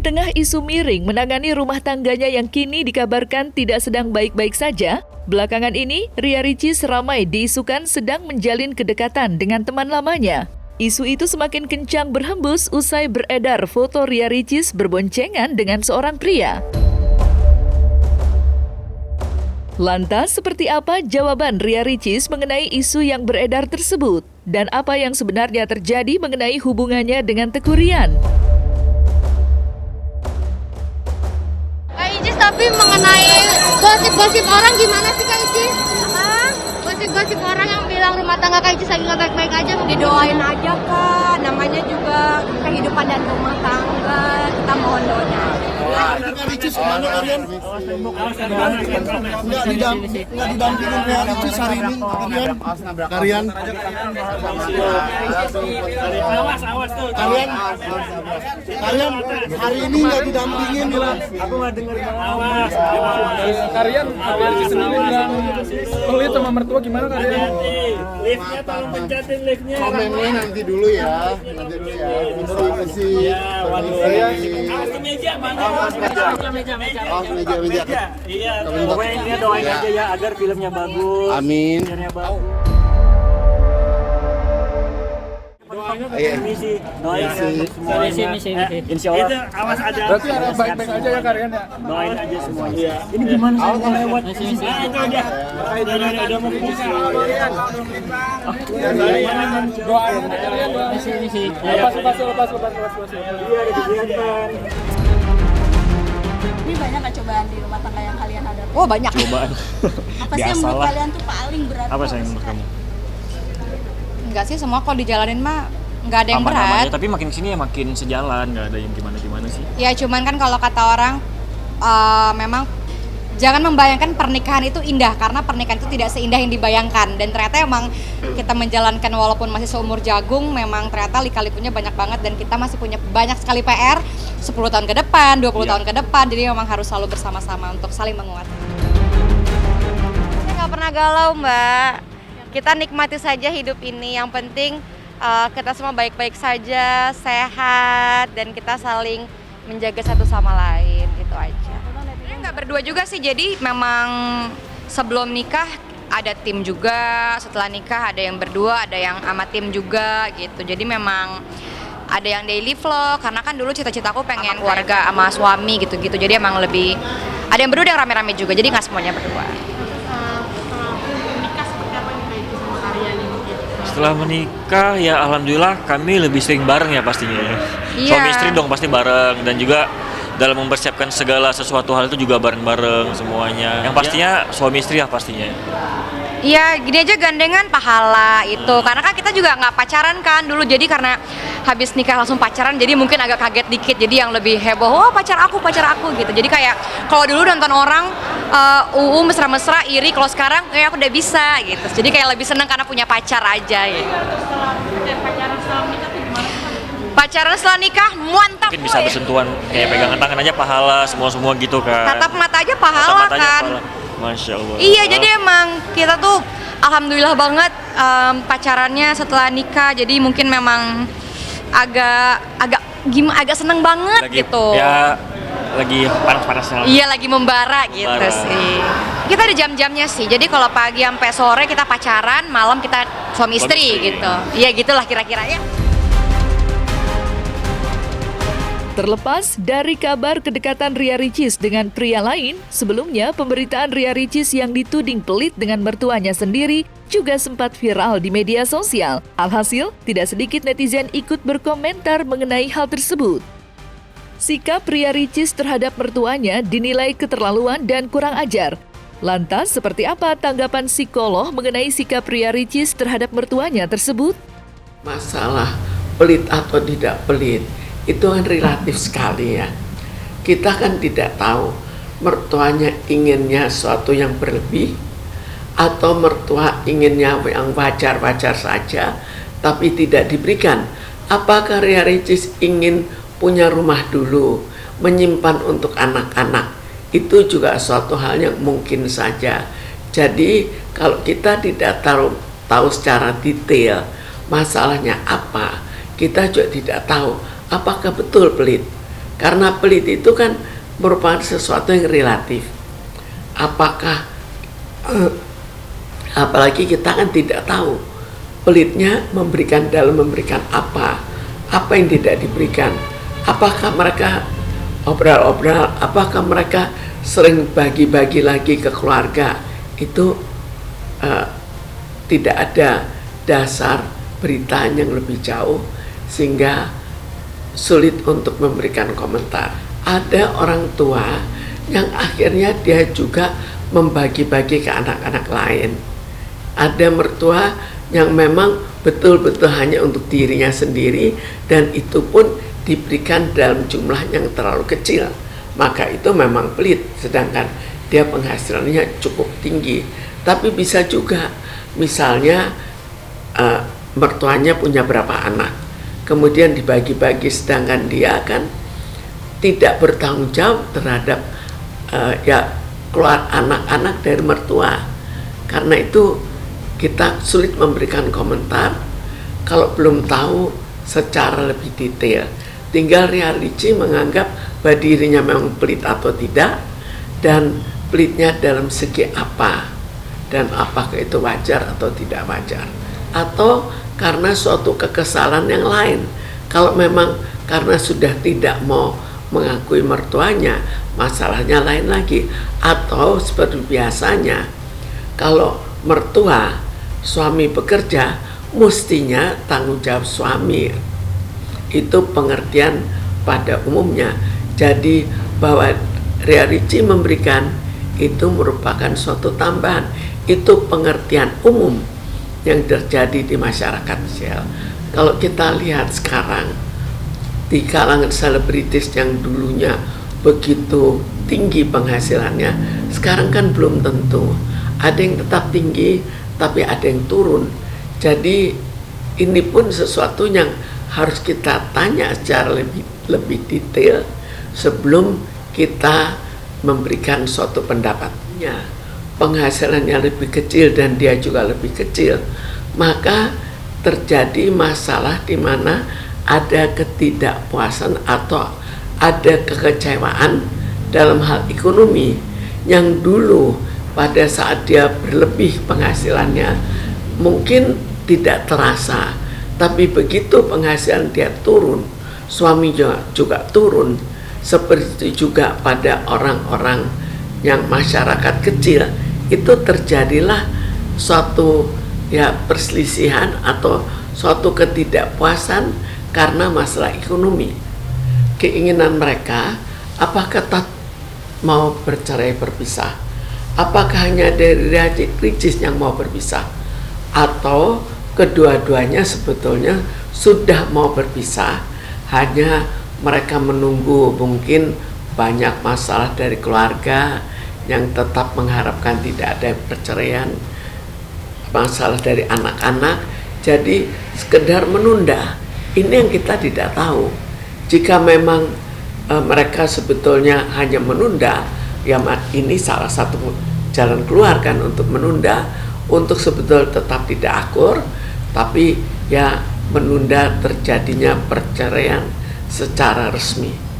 tengah isu miring menangani rumah tangganya yang kini dikabarkan tidak sedang baik-baik saja, belakangan ini Ria Ricis ramai diisukan sedang menjalin kedekatan dengan teman lamanya. Isu itu semakin kencang berhembus usai beredar foto Ria Ricis berboncengan dengan seorang pria. Lantas, seperti apa jawaban Ria Ricis mengenai isu yang beredar tersebut? Dan apa yang sebenarnya terjadi mengenai hubungannya dengan Teuku Ryan? Kak Icis, tapi mengenai gosip-gosip orang gimana sih Kak Icis? Gosip-gosip orang yang bilang rumah tangga Kak Icis lagi nggak baik-baik aja, Didoain aja Kak, namanya juga kehidupan dan rumah tangga, kita mohon doanya. Kak Ricis kemana kalian? Nggak didampingin Kak Ricis hari ini kalian? Kalian hari ini nggak didampingin gitu? Aku nggak dengar. Kalian sendiri bilang pelit sama mertua gimana kalian? Liftnya tolong pencetin liftnya. Komennya nanti dulu ya. Awas ke meja, mana? Meja. Iya. Pokoknya doain aja ya agar filmnya bagus. Amin. Misi, doain semuanya. Insya Allah. Itu awas ada. Berarti baik-baik aja ya kalian ya? Doain aja semuanya. Ini gimana sih mau lewat? Itu dia. Udah mau bisa. Doain aja kalian. Lepas. Iya, ada kegiatan. Ini banyak nggak cobaan di rumah tangga yang kalian hadapi? Oh banyak. Cobaan. Apa sih yang menurut kalian tuh paling berat? Apa sayang menurut kamu? Enggak sih, semua kalau dijalanin mah nggak ada yang Aman-aman berat. ya, tapi makin sini ya makin sejalan, nggak ada yang gimana-gimana sih. Ya cuman kan kalau kata orang memang jangan membayangkan pernikahan itu indah, karena pernikahan itu tidak seindah yang dibayangkan. Dan ternyata emang kita menjalankan walaupun masih seumur jagung, memang ternyata lika-likunya banyak banget dan kita masih punya banyak sekali PR 10 tahun ke depan, 20 tahun ke depan. Jadi memang harus selalu bersama-sama untuk saling menguatkan. Saya nggak pernah galau Mbak, kita nikmati saja hidup ini. Yang penting kita semua baik-baik saja, sehat, dan kita saling menjaga satu sama lain, gitu aja. Nggak berdua juga sih, jadi memang sebelum nikah ada tim juga, setelah nikah ada yang berdua, ada yang sama tim juga gitu. Jadi memang ada yang daily vlog, karena kan dulu cita-citaku pengen keluarga sama suami gitu-gitu. Jadi emang lebih, ada yang berdua, ada yang rame-rame juga, jadi nggak semuanya berdua. Setelah menikah ya alhamdulillah kami lebih sering bareng ya pastinya ya. Iya. Suami istri dong pasti bareng, dan juga dalam mempersiapkan segala sesuatu hal itu juga bareng-bareng semuanya. Yang pastinya suami istri ya pastinya. Iya, gini aja gandengan pahala itu. Karena kan kita juga nggak pacaran kan dulu, jadi karena habis nikah langsung pacaran, jadi mungkin agak kaget dikit. Jadi yang lebih heboh, oh pacar aku gitu. Jadi kayak kalau dulu nonton orang mesra-mesra, iri. Kalau sekarang kayak aku udah bisa gitu. Jadi kayak lebih seneng karena punya pacar aja gitu. Pacaran setelah nikah mantap. Mungkin bisa bersentuhan kayak pegangan tangan aja pahala semua gitu kan. Tatap mata aja pahala Tatap mata aja kan. pahala. Masya Allah. Iya, jadi emang kita tuh alhamdulillah banget pacarannya setelah nikah. Jadi mungkin memang agak seneng banget Lagi, gitu. Ya lagi panas-panasnya. Iya, lagi membara gitu sih. Kita ada jam-jamnya sih. Jadi kalau pagi sampai sore kita pacaran, malam kita suami istri gitu. Iya, gitulah kira-kira ya. Terlepas dari kabar kedekatan Ria Ricis dengan pria lain, sebelumnya pemberitaan Ria Ricis yang dituding pelit dengan mertuanya sendiri juga sempat viral di media sosial. Alhasil, tidak sedikit netizen ikut berkomentar mengenai hal tersebut. Sikap Ria Ricis terhadap mertuanya dinilai keterlaluan dan kurang ajar. Lantas, seperti apa tanggapan psikolog mengenai sikap Ria Ricis terhadap mertuanya tersebut? Masalah pelit atau tidak pelit itu kan relatif sekali ya. Kita kan tidak tahu mertuanya inginnya sesuatu yang berlebih atau mertua inginnya yang wajar-wajar saja tapi tidak diberikan. Apakah Ria Ricis ingin punya rumah dulu, menyimpan untuk anak-anak? Itu juga suatu hal yang mungkin saja. Jadi kalau kita tidak tahu secara detail masalahnya apa, kita juga tidak tahu apakah betul pelit. Karena pelit itu kan merupakan sesuatu yang relatif. Apakah apalagi kita kan tidak tahu pelitnya dalam memberikan apa yang tidak diberikan. Apakah mereka obral-obral, apakah mereka sering bagi-bagi lagi ke keluarga. Itu tidak ada dasar berita yang lebih jauh sehingga sulit untuk memberikan komentar. Ada orang tua yang akhirnya dia juga membagi-bagi ke anak-anak lain. Ada mertua yang memang betul-betul hanya untuk dirinya sendiri, dan itu pun diberikan dalam jumlah yang terlalu kecil. Maka itu memang pelit, sedangkan dia penghasilannya cukup tinggi. Tapi bisa juga misalnya mertuanya punya berapa anak, kemudian dibagi-bagi, sedangkan dia kan tidak bertanggung jawab terhadap keluar anak-anak dari mertua. Karena itu kita sulit memberikan komentar kalau belum tahu secara lebih detail. Tinggal Ria Rici menganggap bahwa dirinya memang pelit atau tidak, dan pelitnya dalam segi apa, dan apakah itu wajar atau tidak wajar, atau karena suatu kekesalan yang lain. Kalau memang karena sudah tidak mau mengakui mertuanya, masalahnya lain lagi. Atau seperti biasanya, kalau mertua suami bekerja, mestinya tanggung jawab suami. Itu pengertian pada umumnya. Jadi bahwa Ria Rici memberikan itu merupakan suatu tambahan. Itu pengertian umum yang terjadi di masyarakat sosial. Kalau kita lihat sekarang di kalangan selebritis yang dulunya begitu tinggi penghasilannya, sekarang kan belum tentu. Ada yang tetap tinggi, tapi ada yang turun. Jadi ini pun sesuatu yang harus kita tanya secara lebih detail sebelum kita memberikan suatu pendapatnya. Penghasilannya lebih kecil dan dia juga lebih kecil, maka terjadi masalah di mana ada ketidakpuasan atau ada kekecewaan dalam hal ekonomi yang dulu pada saat dia berlebih penghasilannya mungkin tidak terasa, tapi begitu penghasilan dia turun, suami juga turun. Seperti juga pada orang-orang yang masyarakat kecil, itu terjadilah suatu perselisihan atau suatu ketidakpuasan karena masalah ekonomi. Keinginan mereka, apakah tetap mau bercerai berpisah? Apakah hanya dari Ria Rici yang mau berpisah, atau kedua-duanya sebetulnya sudah mau berpisah, hanya mereka menunggu mungkin banyak masalah dari keluarga yang tetap mengharapkan tidak ada perceraian, masalah dari anak-anak, jadi sekedar menunda. Ini yang kita tidak tahu. Jika memang mereka sebetulnya hanya menunda, ya ini salah satu jalan keluar kan untuk menunda, untuk sebetulnya tetap tidak akur, tapi ya menunda terjadinya perceraian secara resmi.